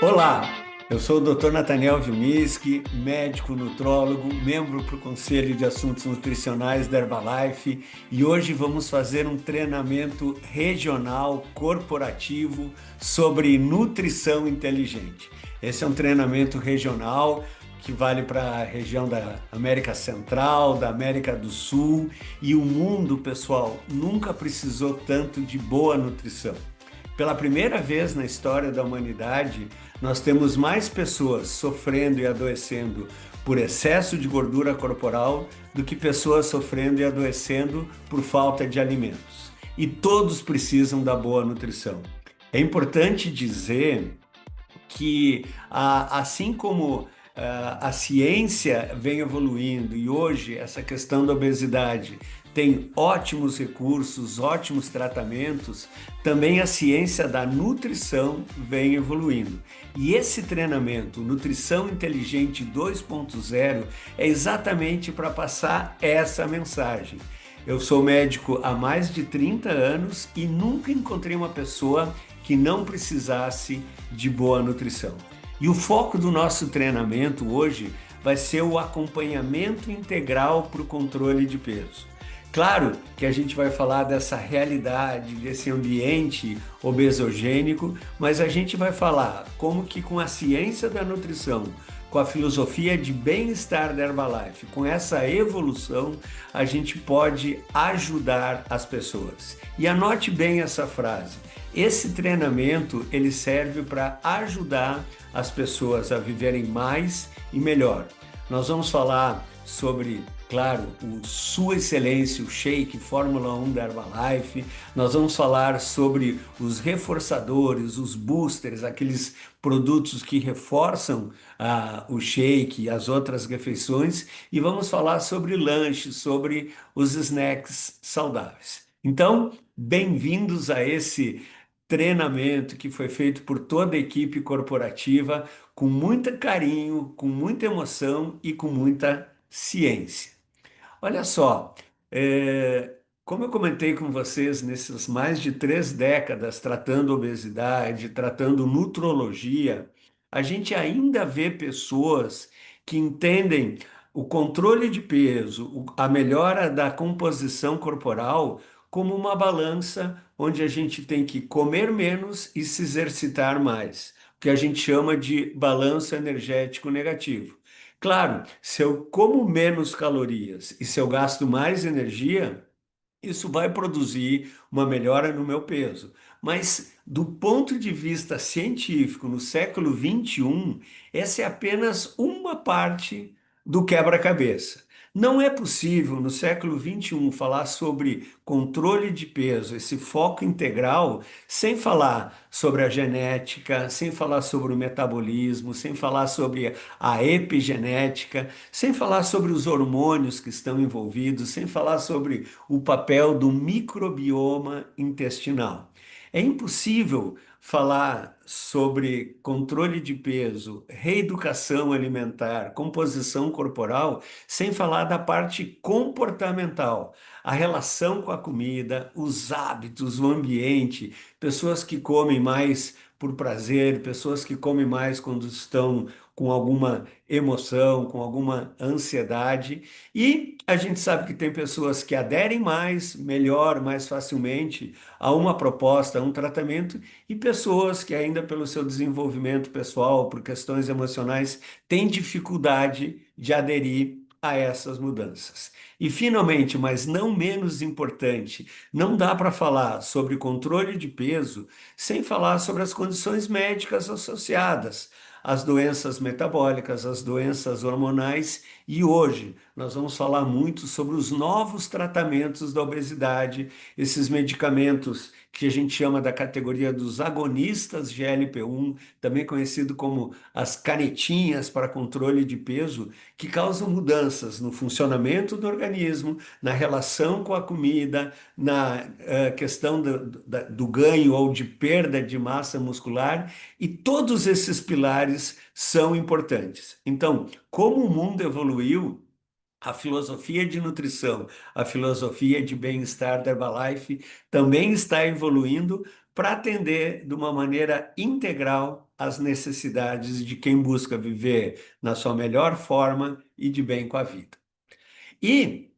Olá, eu sou o Dr. Nathaniel Vilmiski, médico nutrólogo, membro para o Conselho de Assuntos Nutricionais da Herbalife e hoje vamos fazer um treinamento regional corporativo sobre nutrição inteligente. Esse é um treinamento regional que vale para a região da América Central, da América do Sul e o mundo, pessoal, nunca precisou tanto de boa nutrição. Pela primeira vez na história da humanidade, nós temos mais pessoas sofrendo e adoecendo por excesso de gordura corporal do que pessoas sofrendo e adoecendo por falta de alimentos. E todos precisam da boa nutrição. É importante dizer que, assim como a ciência vem evoluindo e hoje essa questão da obesidade tem ótimos recursos, ótimos tratamentos, também a ciência da nutrição vem evoluindo. E esse treinamento, Nutrição Inteligente 2.0, é exatamente para passar essa mensagem. Eu sou médico há mais de 30 anos e nunca encontrei uma pessoa que não precisasse de boa nutrição. E o foco do nosso treinamento hoje vai ser o acompanhamento integral para o controle de peso. Claro que a gente vai falar dessa realidade, desse ambiente obesogênico, mas a gente vai falar como que com a ciência da nutrição, com a filosofia de bem-estar da Herbalife, com essa evolução, a gente pode ajudar as pessoas. E anote bem essa frase. Esse treinamento, ele serve para ajudar as pessoas a viverem mais e melhor. Nós vamos falar sobre, claro, o Sua Excelência, o Shake Fórmula 1 da Herbalife. Nós vamos falar sobre os reforçadores, os boosters, aqueles produtos que reforçam o shake e as outras refeições. E vamos falar sobre lanches, sobre os snacks saudáveis. Então, bem-vindos a esse treinamento que foi feito por toda a equipe corporativa, com muito carinho, com muita emoção e com muita ciência. Olha só, como eu comentei com vocês nesses mais de 3 décadas tratando obesidade, tratando nutrologia, a gente ainda vê pessoas que entendem o controle de peso, a melhora da composição corporal como uma balança onde a gente tem que comer menos e se exercitar mais, o que a gente chama de balanço energético negativo. Claro, se eu como menos calorias e se eu gasto mais energia, isso vai produzir uma melhora no meu peso. Mas, do ponto de vista científico, no século XXI, essa é apenas uma parte do quebra-cabeça. Não é possível, no século XXI, falar sobre controle de peso, esse foco integral, sem falar sobre a genética, sem falar sobre o metabolismo, sem falar sobre a epigenética, sem falar sobre os hormônios que estão envolvidos, sem falar sobre o papel do microbioma intestinal. É impossível falar sobre controle de peso, reeducação alimentar, composição corporal, sem falar da parte comportamental, a relação com a comida, os hábitos, o ambiente, pessoas que comem mais por prazer, pessoas que comem mais quando estão com alguma emoção, com alguma ansiedade. E a gente sabe que tem pessoas que aderem mais, melhor, mais facilmente a uma proposta, a um tratamento, e pessoas que ainda pelo seu desenvolvimento pessoal, por questões emocionais, têm dificuldade de aderir a essas mudanças. E finalmente, mas não menos importante, não dá para falar sobre controle de peso sem falar sobre as condições médicas associadas às doenças metabólicas, às doenças hormonais, e hoje nós vamos falar muito sobre os novos tratamentos da obesidade, esses medicamentos que a gente chama da categoria dos agonistas GLP-1, também conhecido como as canetinhas para controle de peso, que causam mudanças no funcionamento do organismo, na relação com a comida, na questão do ganho ou de perda de massa muscular, e todos esses pilares são importantes. Então, como o mundo evoluiu, A filosofia de nutrição, a filosofia de bem-estar da Herbalife também está evoluindo para atender de uma maneira integral às necessidades de quem busca viver na sua melhor forma e de bem com a vida. E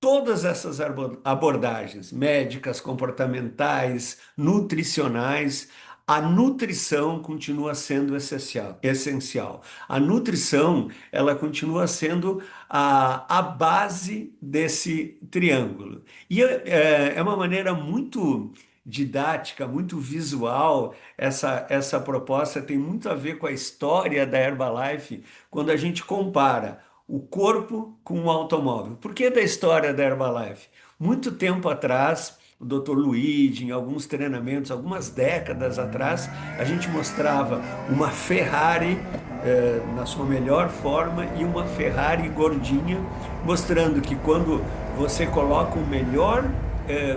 todas essas abordagens médicas, comportamentais, nutricionais, a nutrição continua sendo essencial. A nutrição, ela continua sendo a base desse triângulo. E é uma maneira muito didática, muito visual, essa proposta tem muito a ver com a história da Herbalife, quando a gente compara o corpo com o automóvel. Por que da história da Herbalife? Muito tempo atrás, o Dr. Luigi, em alguns treinamentos, algumas décadas atrás, a gente mostrava uma Ferrari na sua melhor forma e uma Ferrari gordinha, mostrando que quando você coloca o melhor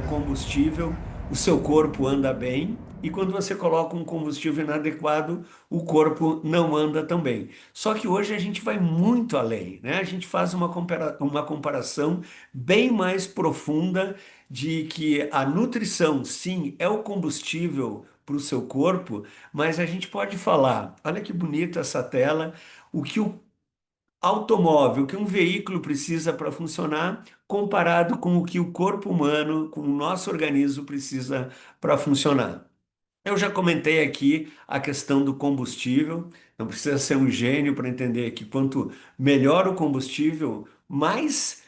combustível, o seu corpo anda bem. E quando você coloca um combustível inadequado, o corpo não anda tão bem. Só que hoje a gente vai muito além, né? A gente faz uma comparação bem mais profunda de que a nutrição, sim, é o combustível para o seu corpo, mas a gente pode falar, olha que bonita essa tela, o que o automóvel, o que um veículo precisa para funcionar, comparado com o que o corpo humano, com o nosso organismo precisa para funcionar. Eu já comentei aqui a questão do combustível. Não precisa ser um gênio para entender que quanto melhor o combustível, mais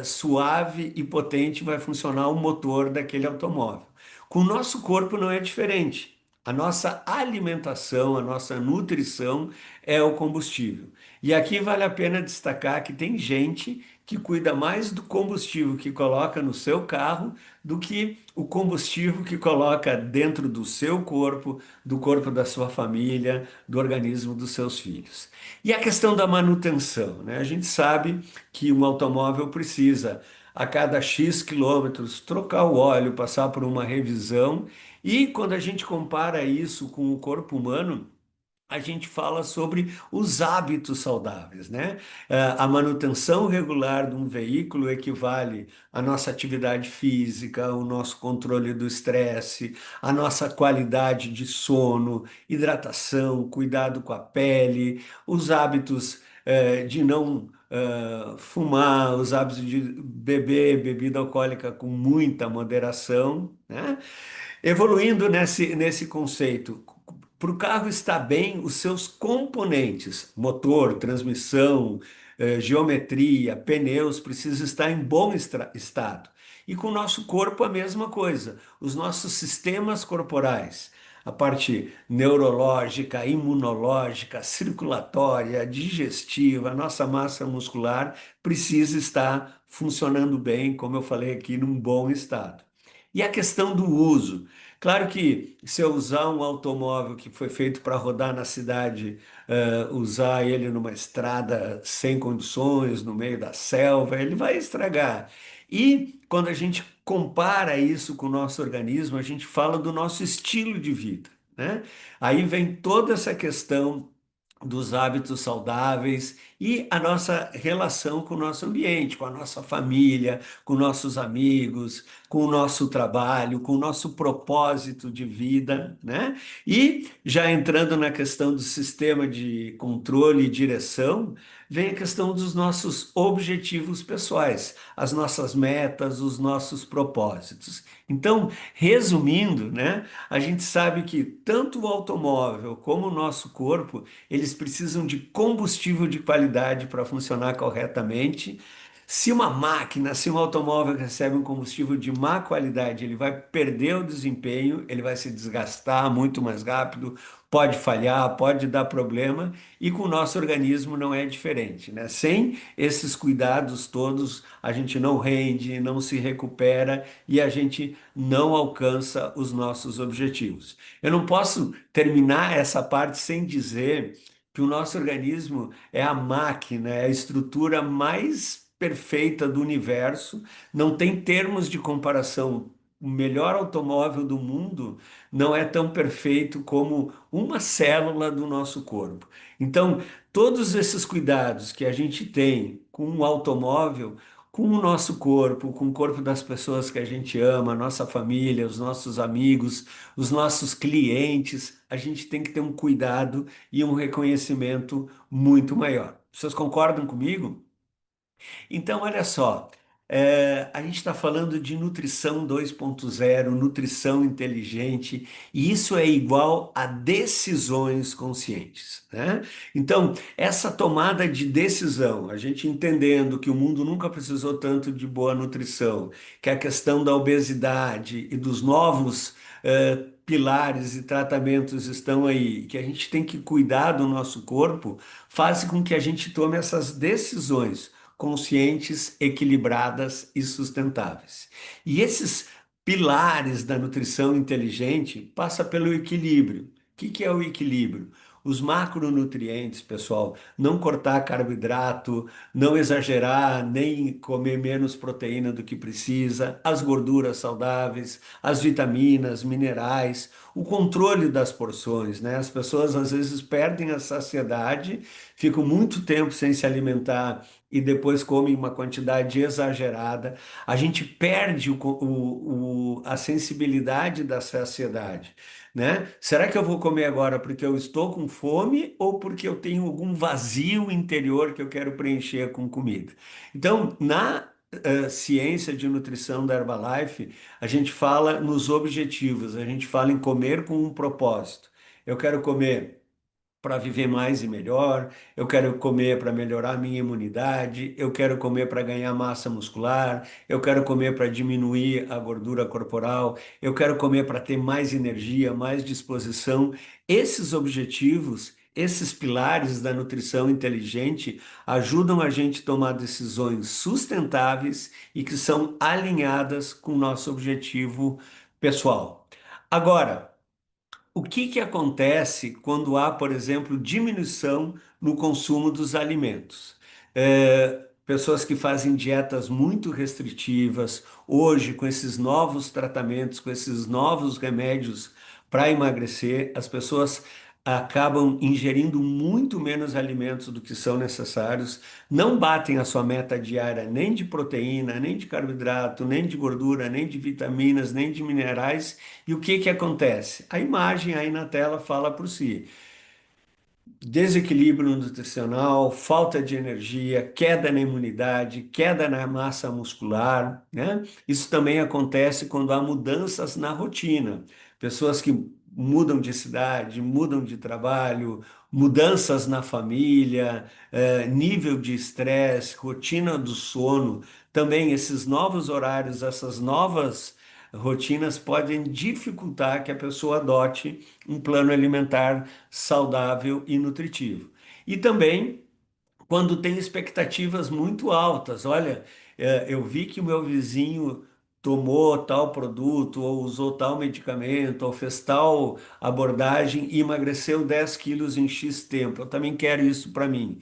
suave e potente vai funcionar o motor daquele automóvel. Com o nosso corpo não é diferente. A nossa alimentação, a nossa nutrição é o combustível. E aqui vale a pena destacar que tem gente que cuida mais do combustível que coloca no seu carro do que o combustível que coloca dentro do seu corpo, do corpo da sua família, do organismo dos seus filhos. E a questão da manutenção, né? A gente sabe que um automóvel precisa, a cada X quilômetros, trocar o óleo, passar por uma revisão, e quando a gente compara isso com o corpo humano, a gente fala sobre os hábitos saudáveis, né? A manutenção regular de um veículo equivale à nossa atividade física, o nosso controle do estresse, a nossa qualidade de sono, hidratação, cuidado com a pele, os hábitos, de não, fumar, os hábitos de beber bebida alcoólica com muita moderação, né? Evoluindo nesse conceito, para o carro estar bem, os seus componentes, motor, transmissão, geometria, pneus, precisam estar em bom estado. E com o nosso corpo a mesma coisa, os nossos sistemas corporais, a parte neurológica, imunológica, circulatória, digestiva, a nossa massa muscular precisa estar funcionando bem, como eu falei aqui, num bom estado. E a questão do uso. Claro que se eu usar um automóvel que foi feito para rodar na cidade, usar ele numa estrada sem condições, no meio da selva, ele vai estragar. E quando a gente compara isso com o nosso organismo, a gente fala do nosso estilo de vida, né? Aí vem toda essa questão dos hábitos saudáveis e a nossa relação com o nosso ambiente, com a nossa família, com nossos amigos, com o nosso trabalho, com o nosso propósito de vida, né? E já entrando na questão do sistema de controle e direção, vem a questão dos nossos objetivos pessoais, as nossas metas, os nossos propósitos. Então, resumindo, né, a gente sabe que tanto o automóvel como o nosso corpo eles precisam de combustível de qualidade para funcionar corretamente. Se uma máquina, se um automóvel recebe um combustível de má qualidade, ele vai perder o desempenho, ele vai se desgastar muito mais rápido, pode falhar, pode dar problema, e com o nosso organismo não é diferente, né? Sem esses cuidados todos, a gente não rende, não se recupera e a gente não alcança os nossos objetivos. Eu não posso terminar essa parte sem dizer que o nosso organismo é a máquina, é a estrutura mais perfeita do universo, não tem termos de comparação o melhor automóvel do mundo não é tão perfeito como uma célula do nosso corpo. Então, todos esses cuidados que a gente tem com o automóvel, com o nosso corpo, com o corpo das pessoas que a gente ama, a nossa família, os nossos amigos, os nossos clientes, a gente tem que ter um cuidado e um reconhecimento muito maior. Vocês concordam comigo? Então, olha só, a gente está falando de nutrição 2.0, nutrição inteligente, e isso é igual a decisões conscientes, né? Então, essa tomada de decisão, a gente entendendo que o mundo nunca precisou tanto de boa nutrição, que a questão da obesidade e dos novos pilares e tratamentos estão aí, que a gente tem que cuidar do nosso corpo, faz com que a gente tome essas decisões conscientes, equilibradas e sustentáveis. E esses pilares da nutrição inteligente passa pelo equilíbrio. O que é o equilíbrio? Os macronutrientes, pessoal, não cortar carboidrato, não exagerar, nem comer menos proteína do que precisa, as gorduras saudáveis, as vitaminas, minerais, o controle das porções, né? As pessoas às vezes perdem a saciedade, ficam muito tempo sem se alimentar e depois come uma quantidade exagerada, a gente perde a sensibilidade da saciedade, né? Será que eu vou comer agora porque eu estou com fome ou porque eu tenho algum vazio interior que eu quero preencher com comida? Então, na ciência de nutrição da Herbalife, a gente fala nos objetivos, a gente fala em comer com um propósito. Eu quero comer para viver mais e melhor, eu quero comer para melhorar a minha imunidade, eu quero comer para ganhar massa muscular, eu quero comer para diminuir a gordura corporal, eu quero comer para ter mais energia, mais disposição. Esses objetivos, esses pilares da nutrição inteligente ajudam a gente a tomar decisões sustentáveis e que são alinhadas com o nosso objetivo pessoal. Agora, o que que acontece quando há, por exemplo, diminuição no consumo dos alimentos? Pessoas que fazem dietas muito restritivas, hoje, com esses novos tratamentos, com esses novos remédios para emagrecer, as pessoas acabam ingerindo muito menos alimentos do que são necessários, não batem a sua meta diária nem de proteína, nem de carboidrato, nem de gordura, nem de vitaminas, nem de minerais. E o que que acontece? A imagem aí na tela fala por si. Desequilíbrio nutricional, falta de energia, queda na imunidade, queda na massa muscular, né? Isso também acontece quando há mudanças na rotina. Pessoas que mudam de cidade, mudam de trabalho, mudanças na família, nível de estresse, rotina do sono, também esses novos horários, essas novas rotinas podem dificultar que a pessoa adote um plano alimentar saudável e nutritivo. E também quando tem expectativas muito altas. Olha, eu vi que o meu vizinho tomou tal produto, ou usou tal medicamento, ou fez tal abordagem e emagreceu 10 quilos em X tempo. Eu também quero isso para mim.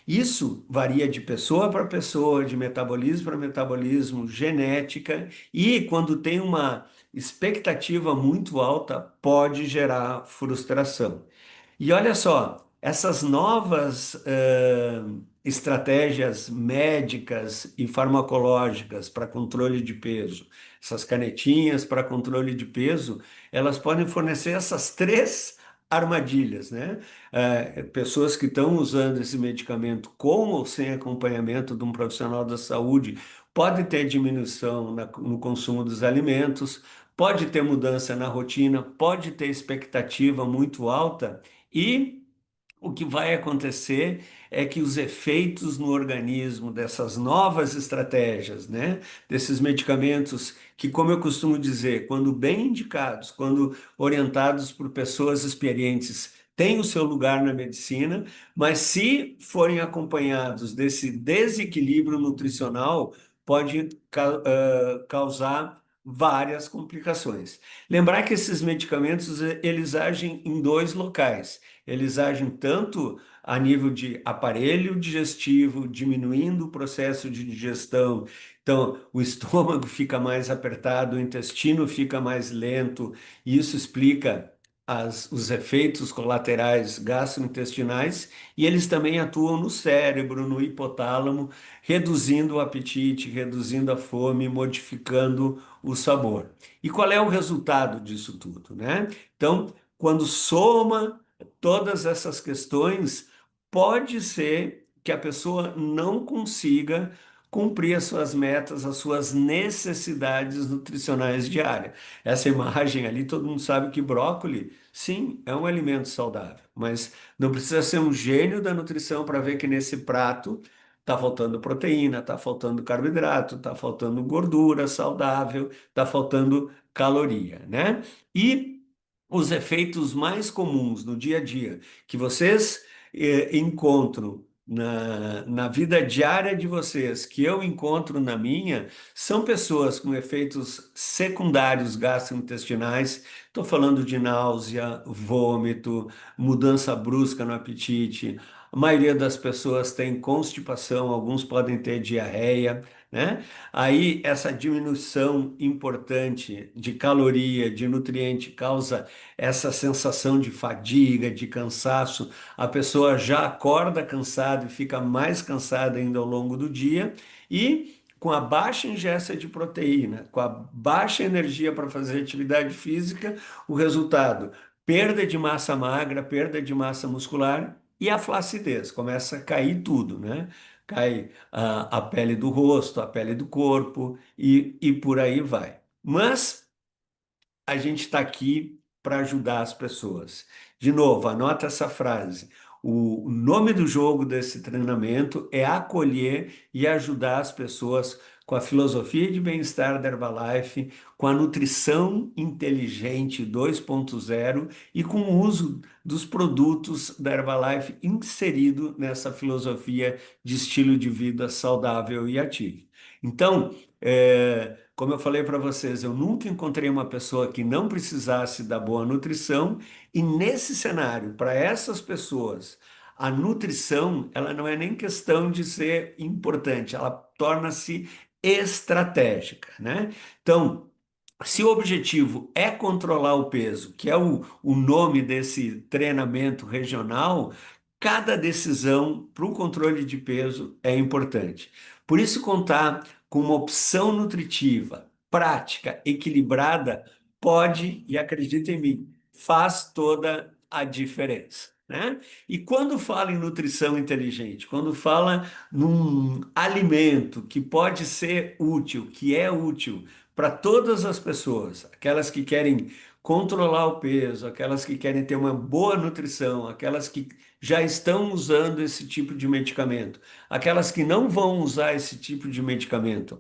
Isso varia de pessoa para pessoa, de metabolismo para metabolismo, genética, e quando tem uma expectativa muito alta, pode gerar frustração. E olha só, essas novas estratégias médicas e farmacológicas para controle de peso, essas canetinhas para controle de peso, elas podem fornecer essas três armadilhas, né? Pessoas que estão usando esse medicamento com ou sem acompanhamento de um profissional da saúde pode ter diminuição no consumo dos alimentos, pode ter mudança na rotina, pode ter expectativa muito alta e o que vai acontecer é que os efeitos no organismo dessas novas estratégias, né, desses medicamentos que, como eu costumo dizer, quando bem indicados, quando orientados por pessoas experientes, têm o seu lugar na medicina, mas se forem acompanhados desse desequilíbrio nutricional, pode causar várias complicações. Lembrar que esses medicamentos eles agem em dois locais. Eles agem tanto a nível de aparelho digestivo, diminuindo o processo de digestão. Então, o estômago fica mais apertado, o intestino fica mais lento, e isso explica os efeitos colaterais gastrointestinais, e eles também atuam no cérebro, no hipotálamo, reduzindo o apetite, reduzindo a fome, modificando o sabor. E qual é o resultado disso tudo, né? Então, quando soma todas essas questões, pode ser que a pessoa não consiga cumprir as suas metas, as suas necessidades nutricionais diárias. Essa imagem ali, todo mundo sabe que brócolis, sim, é um alimento saudável, mas não precisa ser um gênio da nutrição para ver que nesse prato está faltando proteína, está faltando carboidrato, está faltando gordura saudável, está faltando caloria, né? E os efeitos mais comuns no dia a dia que vocês encontram na vida diária de vocês, que eu encontro na minha, são pessoas com efeitos secundários gastrointestinais. Estou falando de náusea, vômito, mudança brusca no apetite. A maioria das pessoas tem constipação, alguns podem ter diarreia, né? Aí essa diminuição importante de caloria, de nutriente, causa essa sensação de fadiga, de cansaço. A pessoa já acorda cansada e fica mais cansada ainda ao longo do dia. E com a baixa ingesta de proteína, com a baixa energia para fazer atividade física, o resultado, perda de massa magra, perda de massa muscular e a flacidez, começa a cair tudo, né? Cai a pele do rosto, a pele do corpo e por aí vai. Mas a gente está aqui para ajudar as pessoas. De novo, anota essa frase. O nome do jogo desse treinamento é acolher e ajudar as pessoas com a filosofia de bem-estar da Herbalife, com a nutrição inteligente 2.0 e com o uso dos produtos da Herbalife inserido nessa filosofia de estilo de vida saudável e ativo. Então, como eu falei para vocês, eu nunca encontrei uma pessoa que não precisasse da boa nutrição, e nesse cenário, para essas pessoas, a nutrição, ela não é nem questão de ser importante, ela torna-se estratégica, né? Então, se o objetivo é controlar o peso, que é o nome desse treinamento regional, cada decisão para o controle de peso é importante. Por isso, contar com uma opção nutritiva, prática, equilibrada, pode, e acredita em mim, faz toda a diferença, né? E quando fala em nutrição inteligente, quando fala num alimento que pode ser útil, que é útil para todas as pessoas, aquelas que querem controlar o peso, aquelas que querem ter uma boa nutrição, aquelas que já estão usando esse tipo de medicamento, aquelas que não vão usar esse tipo de medicamento.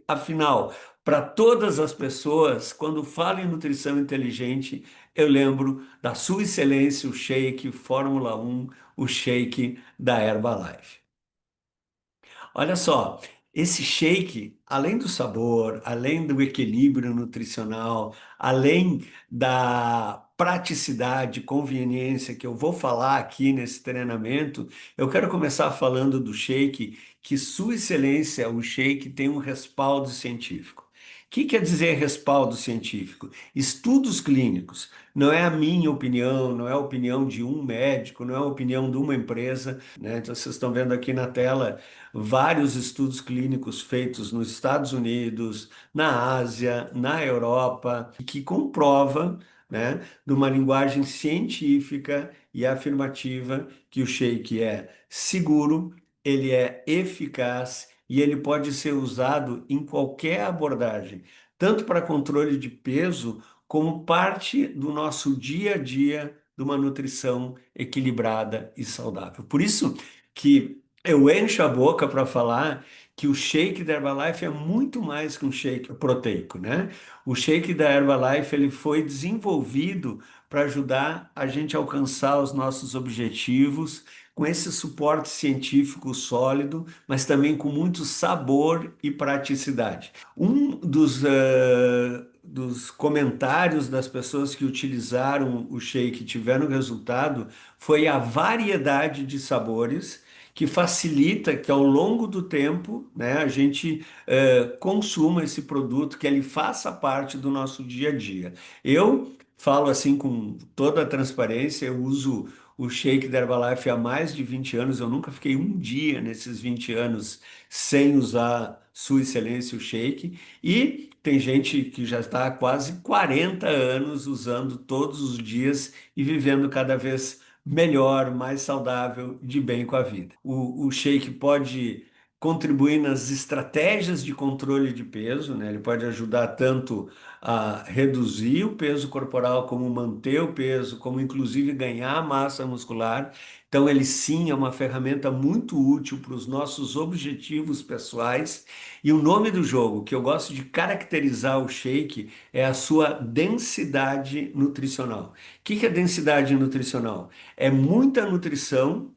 Afinal, para todas as pessoas, quando falo em nutrição inteligente, eu lembro da Sua Excelência, o Shake Fórmula 1, o Shake da Herbalife. Olha só, esse shake, além do sabor, além do equilíbrio nutricional, além da praticidade, conveniência que eu vou falar aqui nesse treinamento, eu quero começar falando do shake, que Sua Excelência, o shake, tem um respaldo científico. O que quer dizer respaldo científico? Estudos clínicos. Não é a minha opinião, não é a opinião de um médico, não é a opinião de uma empresa, né? Então, vocês estão vendo aqui na tela vários estudos clínicos feitos nos Estados Unidos, na Ásia, na Europa, que comprova, né, de uma linguagem científica e afirmativa, que o shake é seguro, ele é eficaz e ele pode ser usado em qualquer abordagem, tanto para controle de peso, como parte do nosso dia a dia de uma nutrição equilibrada e saudável. Por isso que eu encho a boca para falar que o shake da Herbalife é muito mais que um shake proteico, né? O shake da Herbalife ele foi desenvolvido para ajudar a gente a alcançar os nossos objetivos, com esse suporte científico sólido, mas também com muito sabor e praticidade. Dos comentários das pessoas que utilizaram o shake e tiveram resultado foi a variedade de sabores que facilita que ao longo do tempo, né, a gente consuma esse produto, que ele faça parte do nosso dia a dia. Eu falo assim com toda a transparência, eu uso o shake da Herbalife há mais de 20 anos, eu nunca fiquei um dia nesses 20 anos sem usar Sua Excelência o shake, e tem gente que já está há quase 40 anos usando todos os dias e vivendo cada vez melhor, mais saudável, de bem com a vida. O shake pode contribuir nas estratégias de controle de peso, né? Ele pode ajudar tanto a reduzir o peso corporal, como manter o peso, como inclusive ganhar massa muscular. Então, ele sim é uma ferramenta muito útil para os nossos objetivos pessoais. E o nome do jogo, que eu gosto de caracterizar o shake, é a sua densidade nutricional. O que que é densidade nutricional? É muita nutrição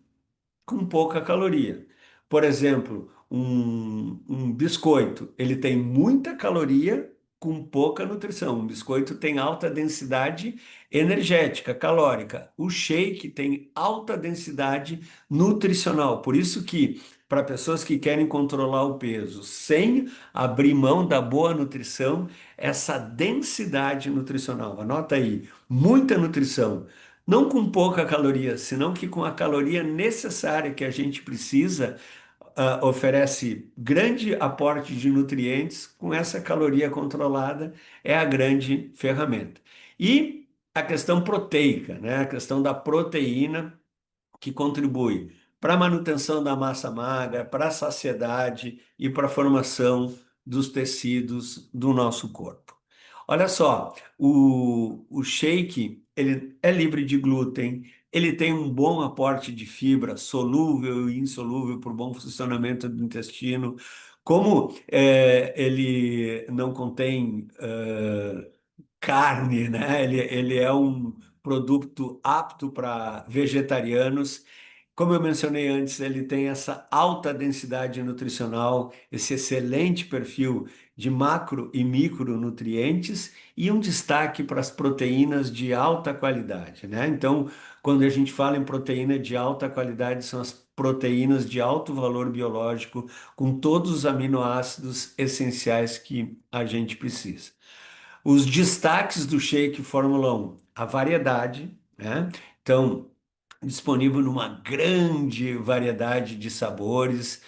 com pouca caloria. Por exemplo, um biscoito, ele tem muita caloria com pouca nutrição. Um biscoito tem alta densidade energética, calórica. O shake tem alta densidade nutricional. Por isso que, para pessoas que querem controlar o peso sem abrir mão da boa nutrição, essa densidade nutricional, anota aí, muita nutrição, não com pouca caloria, senão que com a caloria necessária que a gente precisa, oferece grande aporte de nutrientes, com essa caloria controlada, é a grande ferramenta. E a questão proteica, né? A questão da proteína, que contribui para a manutenção da massa magra, para a saciedade e para a formação dos tecidos do nosso corpo. Olha só, o shake, ele é livre de glúten, ele tem um bom aporte de fibra solúvel e insolúvel para o bom funcionamento do intestino. Como ele não contém carne, né? Ele é um produto apto para vegetarianos. Como eu mencionei antes, ele tem essa alta densidade nutricional, esse excelente perfil de macro e micronutrientes e um destaque para as proteínas de alta qualidade, né? Então, quando a gente fala em proteína de alta qualidade, são as proteínas de alto valor biológico, com todos os aminoácidos essenciais que a gente precisa. Os destaques do Shake Fórmula 1, a variedade, né? Então, disponível numa grande variedade de sabores.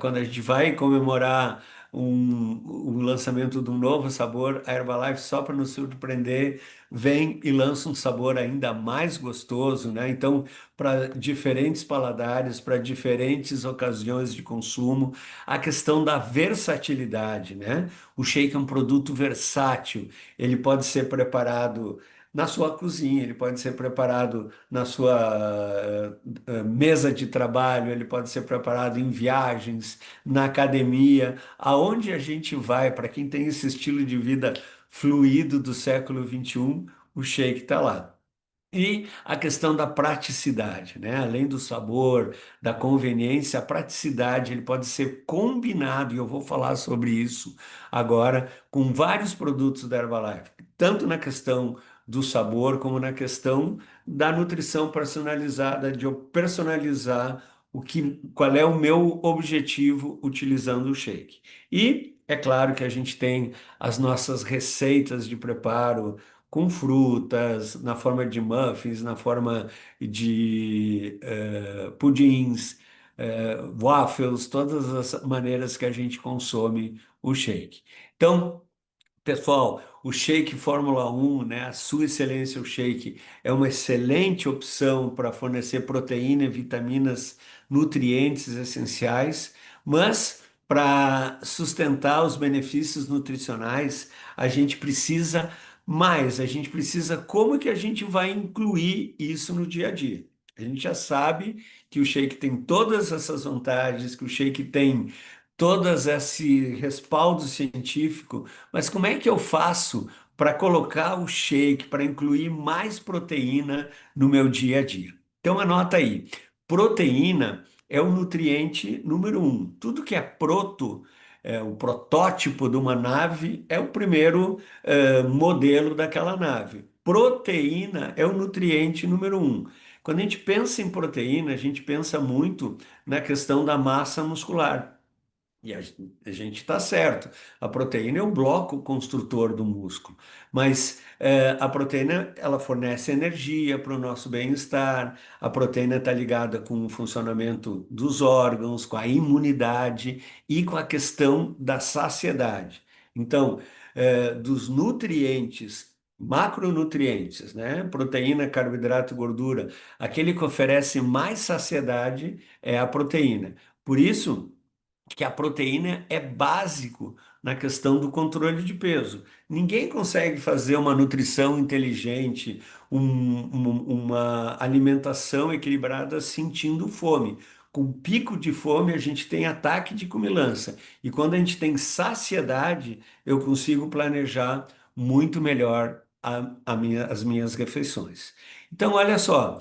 Quando a gente vai comemorar o lançamento de um novo sabor, a Herbalife, só para nos surpreender, vem e lança um sabor ainda mais gostoso, né? Então, para diferentes paladares, para diferentes ocasiões de consumo, a questão da versatilidade, né? O shake é um produto versátil, ele pode ser preparado na sua cozinha, ele pode ser preparado na sua mesa de trabalho, ele pode ser preparado em viagens, na academia, aonde a gente vai, para quem tem esse estilo de vida fluido do século XXI, o shake está lá. E a questão da praticidade, né? Além do sabor, da conveniência, a praticidade, ele pode ser combinado, e eu vou falar sobre isso agora, com vários produtos da Herbalife, tanto na questão do sabor, como na questão da nutrição personalizada, de eu personalizar qual é o meu objetivo utilizando o shake. E é claro que a gente tem as nossas receitas de preparo com frutas, na forma de muffins, na forma de pudins, waffles, todas as maneiras que a gente consome o shake. Então, pessoal, o Shake Fórmula 1, né, a Sua Excelência o Shake, é uma excelente opção para fornecer proteína, vitaminas, nutrientes essenciais, mas para sustentar os benefícios nutricionais, a gente precisa mais, a gente precisa como que a gente vai incluir isso no dia a dia. A gente já sabe que o shake tem todas essas vantagens, que o shake tem todo esse respaldo científico, mas como é que eu faço para colocar o shake, para incluir mais proteína no meu dia a dia. Então anota aí, proteína é o nutriente número um. Tudo que é proto, o protótipo de uma nave, é o primeiro modelo daquela nave. Proteína é o nutriente número um. Quando a gente pensa em proteína, a gente pensa muito na questão da massa muscular. E a gente está certo. A proteína é o bloco construtor do músculo, mas a proteína ela fornece energia para o nosso bem-estar. A proteína está ligada com o funcionamento dos órgãos, com a imunidade e com a questão da saciedade. Então, dos nutrientes, macronutrientes, né? Proteína, carboidrato e gordura, aquele que oferece mais saciedade é a proteína. Por isso que a proteína é básico na questão do controle de peso. Ninguém consegue fazer uma nutrição inteligente, uma alimentação equilibrada sentindo fome. Com pico de fome, a gente tem ataque de comilança. E quando a gente tem saciedade, eu consigo planejar muito melhor as minhas refeições. Então, olha só,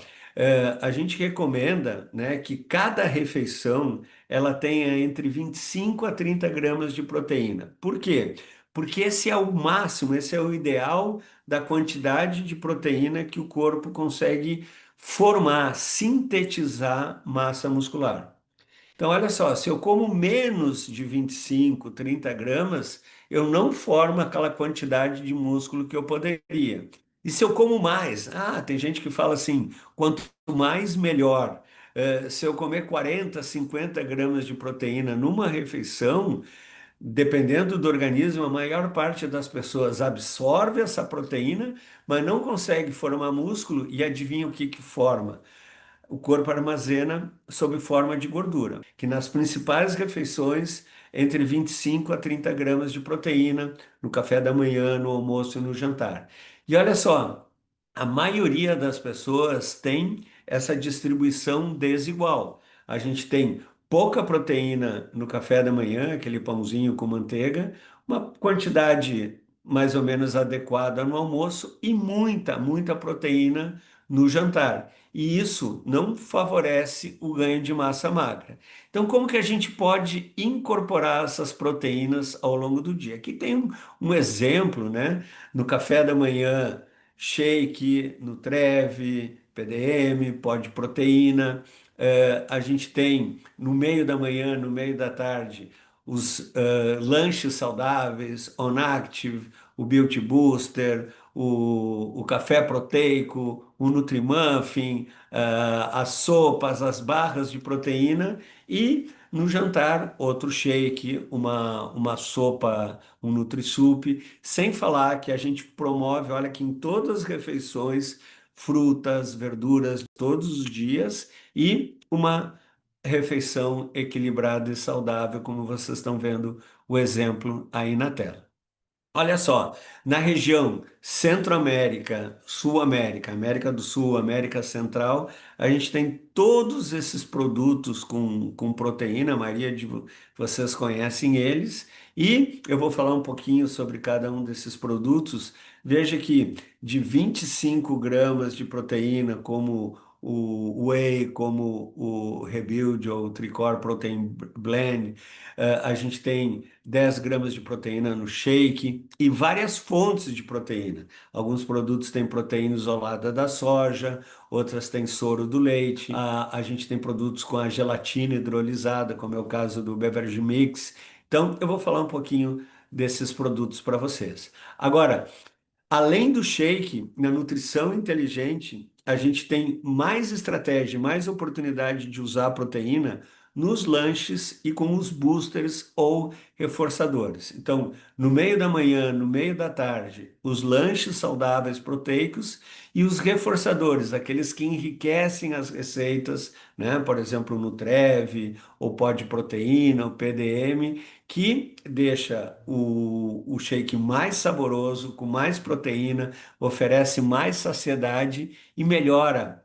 a gente recomenda, né, que cada refeição ela tenha entre 25 a 30 gramas de proteína. Por quê? Porque esse é o máximo, esse é o ideal da quantidade de proteína que o corpo consegue formar, sintetizar massa muscular. Então, olha só, se eu como menos de 25, 30 gramas, eu não formo aquela quantidade de músculo que eu poderia. E se eu como mais? Ah, tem gente que fala assim, quanto mais, melhor. Se eu comer 40, 50 gramas de proteína numa refeição, dependendo do organismo, a maior parte das pessoas absorve essa proteína, mas não consegue formar músculo e adivinha o que que forma? O corpo armazena sob forma de gordura, que nas principais refeições, entre 25 a 30 gramas de proteína, no café da manhã, no almoço e no jantar. E olha só, a maioria das pessoas tem essa distribuição desigual. A gente tem pouca proteína no café da manhã, aquele pãozinho com manteiga, uma quantidade mais ou menos adequada no almoço e muita proteína no jantar. E isso não favorece o ganho de massa magra. Então, como que a gente pode incorporar essas proteínas ao longo do dia? Aqui tem um exemplo, né? No café da manhã, shake, Nutreve, PDM, pó de proteína. A gente tem no meio da manhã, no meio da tarde, os lanches saudáveis, OnActive, o Beauty Booster, o café proteico, o Nutrimuffin, as sopas, as barras de proteína e no jantar outro shake, uma sopa, um Nutrisoup, sem falar que a gente promove, olha que em todas as refeições, frutas, verduras todos os dias e uma refeição equilibrada e saudável, como vocês estão vendo o exemplo aí na tela. Olha só, na região Centro-América, Sul-América, América do Sul, América Central, a gente tem todos esses produtos com proteína, a maioria de vocês conhecem eles, e eu vou falar um pouquinho sobre cada um desses produtos. Veja que de 25 gramas de proteína, como o whey, como o Rebuild ou o Tricor Protein Blend, a gente tem 10 gramas de proteína no shake e várias fontes de proteína. Alguns produtos têm proteína isolada da soja, outras têm soro do leite. A gente tem produtos com a gelatina hidrolisada, como é o caso do Beverage Mix. Então, eu vou falar um pouquinho desses produtos para vocês. Agora, além do shake, na nutrição inteligente, a gente tem mais estratégia, mais oportunidade de usar a proteína nos lanches e com os boosters ou reforçadores. Então, no meio da manhã, no meio da tarde, os lanches saudáveis proteicos e os reforçadores, aqueles que enriquecem as receitas, né? Por exemplo, o Nutreve, ou pó de proteína, o PDM, que deixa o shake mais saboroso, com mais proteína, oferece mais saciedade e melhora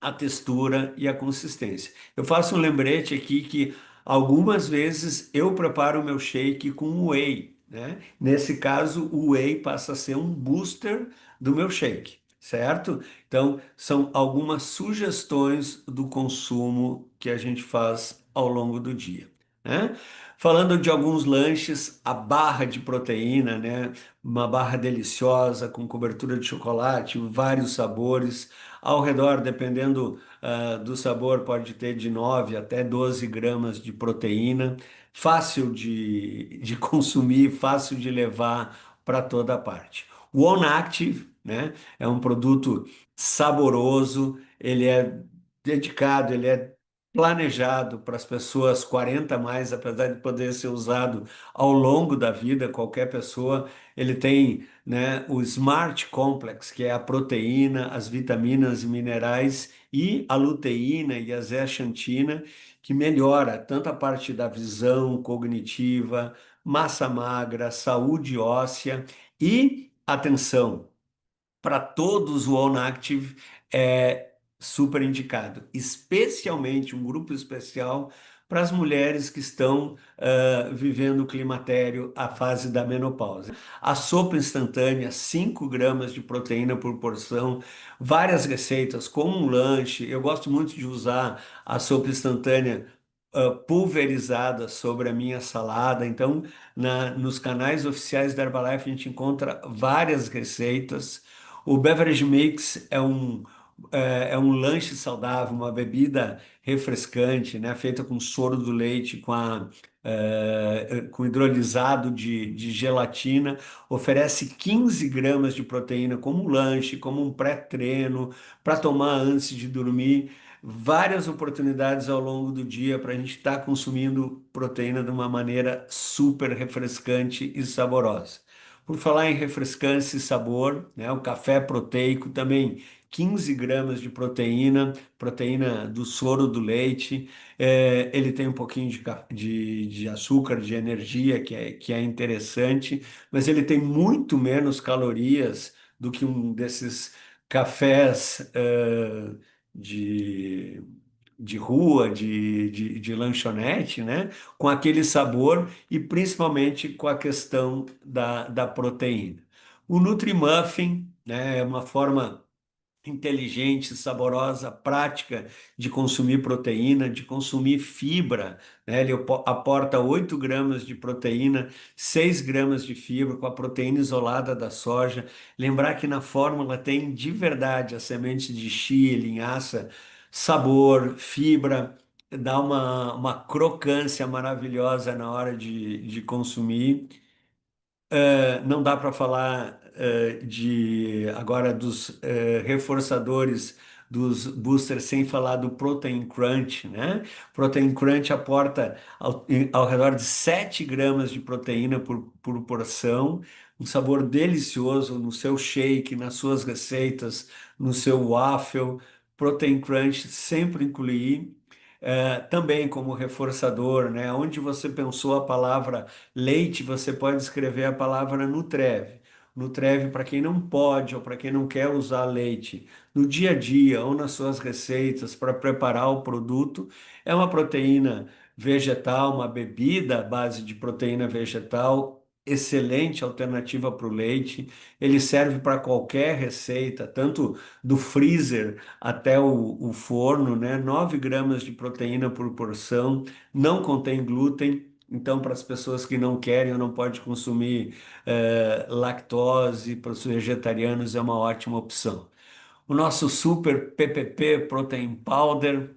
a textura e a consistência. Eu faço um lembrete aqui que algumas vezes eu preparo o meu shake com whey. né? Nesse caso, o whey passa a ser um booster do meu shake, certo? Então, são algumas sugestões do consumo que a gente faz ao longo do dia, né? Falando de alguns lanches, a barra de proteína, né? Uma barra deliciosa com cobertura de chocolate, vários sabores. Ao redor, dependendo, do sabor, pode ter de 9 até 12 gramas de proteína, fácil de consumir, fácil de levar para toda parte. O On Active, né, é um produto saboroso, ele é dedicado, ele é planejado para as pessoas 40 a mais, apesar de poder ser usado ao longo da vida, qualquer pessoa. Ele tem, né, o Smart Complex, que é a proteína, as vitaminas e minerais, e a luteína e a zeaxantina, que melhora tanto a parte da visão cognitiva, massa magra, saúde óssea e atenção. Para todos o On Active é super indicado, especialmente um grupo especial para as mulheres que estão vivendo o climatério, a fase da menopausa. A sopa instantânea, 5 gramas de proteína por porção, várias receitas, como um lanche. Eu gosto muito de usar a sopa instantânea pulverizada sobre a minha salada. Então, nos canais oficiais da Herbalife, a gente encontra várias receitas. O Beverage Mix é um lanche saudável, uma bebida refrescante, né, feita com soro do leite, com hidrolisado de gelatina, oferece 15 gramas de proteína como um lanche, como um pré-treino, para tomar antes de dormir. Várias oportunidades ao longo do dia para a gente estar consumindo proteína de uma maneira super refrescante e saborosa. Por falar em refrescância e sabor, né, o café proteico também, 15 gramas de proteína, proteína do soro do leite. Ele tem um pouquinho de açúcar, de energia, que é interessante, mas ele tem muito menos calorias do que um desses cafés de, de rua, de lanchonete, né? Com aquele sabor e principalmente com a questão da proteína. O Nutri-Muffin, né, é uma forma inteligente, saborosa, prática de consumir proteína, de consumir fibra, né? Ele aporta 8 gramas de proteína, 6 gramas de fibra com a proteína isolada da soja. Lembrar que na fórmula tem de verdade a semente de chia, linhaça, sabor, fibra, dá uma crocância maravilhosa na hora de consumir. Não dá para falar de agora dos reforçadores dos boosters sem falar do Protein Crunch, né? Protein Crunch aporta ao redor de 7 gramas de proteína por porção, um sabor delicioso no seu shake, nas suas receitas, no seu waffle. Protein Crunch sempre incluir. Também como reforçador, né? Onde você pensou a palavra leite, você pode escrever a palavra Nutreve. Nutreve para quem não pode ou para quem não quer usar leite no dia a dia ou nas suas receitas para preparar o produto. É uma proteína vegetal, uma bebida à base de proteína vegetal. Excelente alternativa para o leite. Ele serve para qualquer receita, tanto do freezer até o forno, né? 9 gramas de proteína por porção, não contém glúten. Então, para as pessoas que não querem ou não podem consumir lactose, para os vegetarianos é uma ótima opção. O nosso super PPP Protein Powder,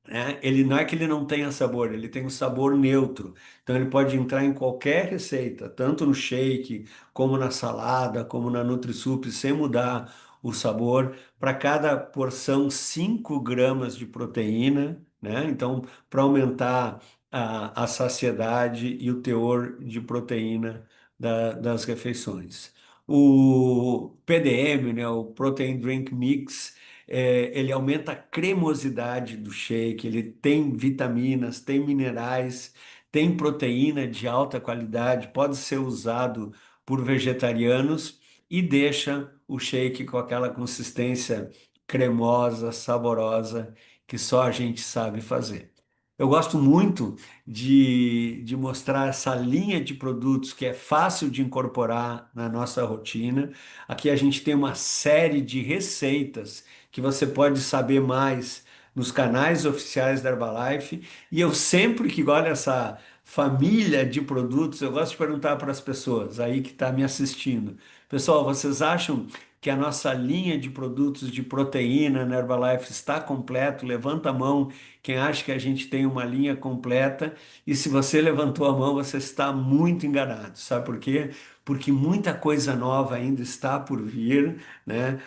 né? Ele não é que ele não tenha sabor, ele tem um sabor neutro. Então ele pode entrar em qualquer receita, tanto no shake, como na salada, como na NutriSup, sem mudar o sabor. Para cada porção, 5 gramas de proteína, né? Então, para aumentar a saciedade e o teor de proteína das refeições. O PDM, né? O Protein Drink Mix, ele aumenta a cremosidade do shake, ele tem vitaminas, tem minerais, tem proteína de alta qualidade, pode ser usado por vegetarianos e deixa o shake com aquela consistência cremosa, saborosa, que só a gente sabe fazer. Eu gosto muito de mostrar essa linha de produtos que é fácil de incorporar na nossa rotina. Aqui a gente tem uma série de receitas que você pode saber mais nos canais oficiais da Herbalife. E eu sempre que olho essa família de produtos, eu gosto de perguntar para as pessoas aí que estão me assistindo. Pessoal, vocês acham que a nossa linha de produtos de proteína na Herbalife está completo? Levanta a mão quem acha que a gente tem uma linha completa, e se você levantou a mão, você está muito enganado. Sabe por quê? Porque muita coisa nova ainda está por vir, né?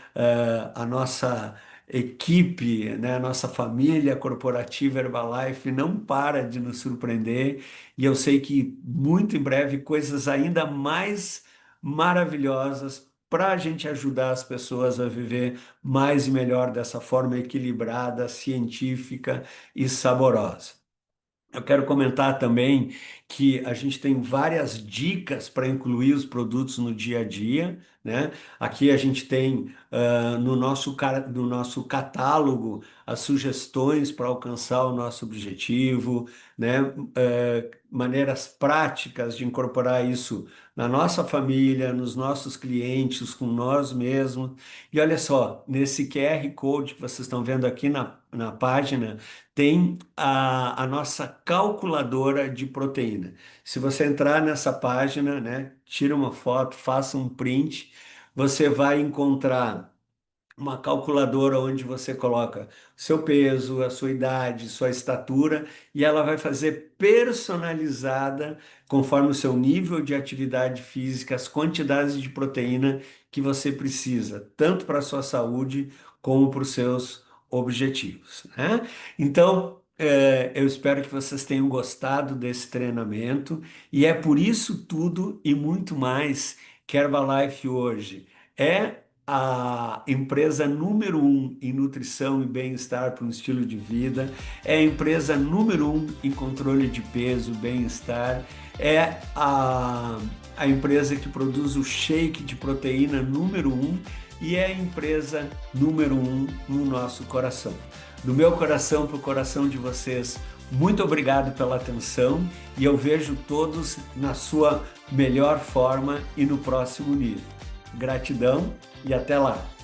A nossa equipe, né? A nossa família corporativa Herbalife não para de nos surpreender, e eu sei que muito em breve coisas ainda mais maravilhosas para a gente ajudar as pessoas a viver mais e melhor dessa forma equilibrada, científica e saborosa. Eu quero comentar também que a gente tem várias dicas para incluir os produtos no dia a dia, né? Aqui a gente tem no nosso catálogo as sugestões para alcançar o nosso objetivo, né? Maneiras práticas de incorporar isso na nossa família, nos nossos clientes, com nós mesmos. E olha só, nesse QR Code que vocês estão vendo aqui na página, tem a nossa calculadora de proteína. Se você entrar nessa página, né, tira uma foto, faça um print, você vai encontrar uma calculadora onde você coloca seu peso, a sua idade, sua estatura, e ela vai fazer personalizada, conforme o seu nível de atividade física, as quantidades de proteína que você precisa, tanto para a sua saúde como para os seus objetivos, né? Então, eu espero que vocês tenham gostado desse treinamento, e é por isso tudo e muito mais que a Herbalife hoje é a empresa número um em nutrição e bem-estar para um estilo de vida, é a empresa número um em controle de peso, bem-estar, é a empresa que produz o shake de proteína número um, e é a empresa número um no nosso coração. Do meu coração para o coração de vocês, muito obrigado pela atenção, e eu vejo todos na sua melhor forma e no próximo nível. Gratidão e até lá!